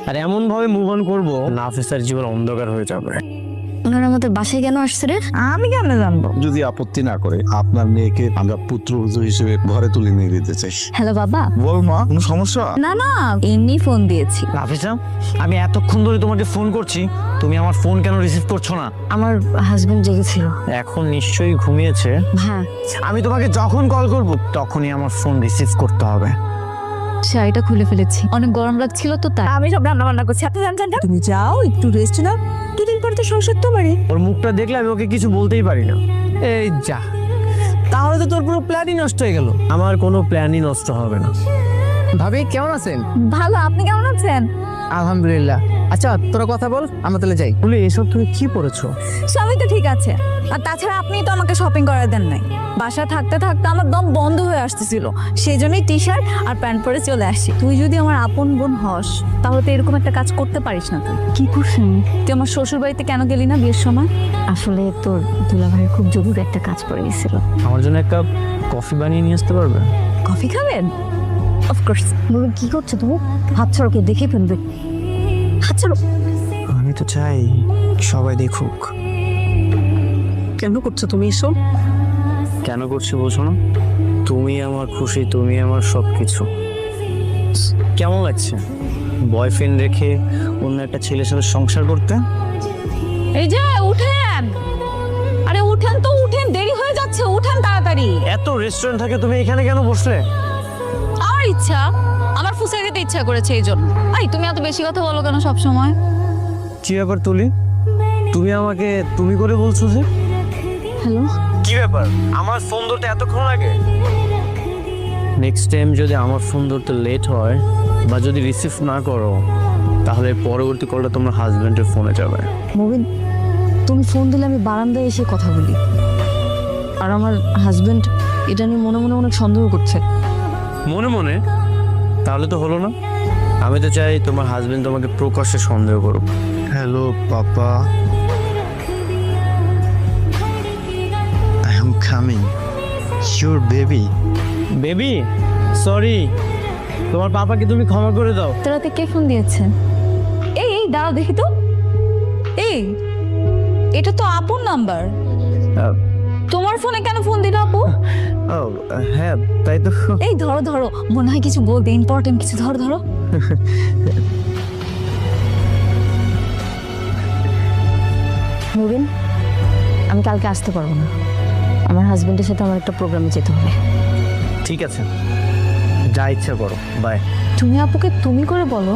আর এমন ভাবে move on করবো নাফিসার জীবন অন্ধকার হয়ে যাবে। ওনার আমাদের বাসায় কেন আসছে রে? আমি কেন জানবো? যদি আপত্তি না করে আপনার মেয়েকে আমরা পুত্রবধূ হিসেবে ঘরে তুলে নিয়ে দিতে চাই। হ্যালো বাবা। বল মা, কোনো সমস্যা? না না, এমনি ফোন দিয়েছি। নাফিসা, আমি এতক্ষণ ধরে তোমাকে ফোন করছি, তুমি আমার ফোন কেন রিসিভ করছো না? আমার হাজবেন্ড জেগেছিল। এখন নিশ্চয়ই ঘুমিয়েছে। হ্যাঁ, আমি তোমাকে যখন কল করব তখনই আমার ফোন রিসিভ করতে হবে। শাড়িটা খুলে ফেলেছি, অনেক গরম লাগছিল তো তাই। আমি সব রান্না বান্না করছি, আপনি জানছেন না? তুমি যাও, একটু রেস্ট নাও, দুদিন পরে তো সংসার তোমারই। ওর মুখটা দেখলে আমি ওকে কিছু বলতেই পারি না। এই যা, তাহলে তো তোর পুরো প্ল্যানই নষ্ট হয়ে গেল। আমার কোনো প্ল্যানই নষ্ট হবে না। ভাবি কেমন আছেন? ভালো, আপনি কেমন আছেন? আলহামদুলিল্লাহ। আচ্ছা তোরা কথা বল, আমরা তাহলে যাই। বলে এসব তুমি কি পড়েছো? সবই তো ঠিক আছে, আর তাছাড়া আপনি তো আমাকে শপিং করার দেন নাই। বাসা থাকতে থাকতে আমার দম বন্ধ হয়ে আসতেছিল, সেই জন্যই টি শার্ট আর প্যান্ট পরে চলে আসি। তুই যদি আমার আপন বোন হস তাহলে তো এরকম একটা কাজ করতে পারিস না। তুই কি করছেন? তুই আমার শ্বশুর বাড়িতে কেন গেলি না বিয়ের সময়? আসলে তোর দুলাভাইয়ের খুব জরুরি একটা কাজ পড়ে গেছিল। আমার জন্য এক কাপ কফি বানিয়ে নিয়ে আসতে পারবে? কফি খাবেন? অফকোর্স। বলুন কি করছো তুমি? হাত ছাড়ো, কে দেখে ফেলবে। হাত ছাড়ো। আমি তো চাই সবাই দেখুক। কেন করছো তুমি এসব? কেন করছি বলছো না? তুমি আমার খুশি, তুমি আমার সবকিছু। কেমন লাগছে বয়ফ্রেন্ড রেখে অন্য একটা ছেলের সাথে সংসার করতে? এই যে উঠেন, আরে উঠেন তো, উঠেন, দেরি হয়ে যাচ্ছে, উঠেন তাড়াতাড়ি। এত রেস্টুরেন্ট থাকে, তুমি এখানে কেন বসলে? আমার ইচ্ছা, আমার ফুসে খেতে ইচ্ছা করেছে এই জন্য। এই তুমি এত বেশি কথা বলো কেন সব সময়? কি ব্যাপার তুলি, তুমি আমাকে তুমি করে বলছো যে? হ্যালো, কি ব্যাপার, আমার ফোন ধরতে এতক্ষণ লাগে? নেক্সট টাইম যদি আমার ফোন ধরতে লেট হয় বা যদি রিসিভ না করো, তাহলে পরবর্তী কলটা তোমার হাজবেন্ডের ফোনে যাবে। মুবিন, তুমি ফোন দিলে আমি বারান্দায় এসে কথা বলি, আর আমার হাজবেন্ড এটা নিয়ে মনে মনে অনেক সন্দেহ করছে। মনে মনে? তাহলে তো হলো না। আমি তো চাই তোমার হাজবেন্ড তোমাকে প্রকাশ্যে সন্দেহ করুক। Hello papa, I am coming, your baby. Baby, sorry, তোমার পাপাকে তুমি ক্ষমা করে দাও। রাতে কে ফোন দিয়েছে? এই এই দাঁড়াও দেখি তো। এই, এটা তো আপুর নাম্বার। তোমার ফোনে কেন ফোন দিল আপু? ও হ্যাঁ, তাই তো। এই ধরো ধরো, মনে হয় কিছু বলবে, ইম্পর্টেন্ট কিছু। ধরো ধরো। মুবিন, আমি কালকে আসতে পারবো না, আমার হাজবেন্ডের সাথে আমার একটা প্রোগ্রামে যেতে হবে। ঠিক আছে, যা ইচ্ছা করো, বাই। তুমি আপুকে তুমি করে বলো।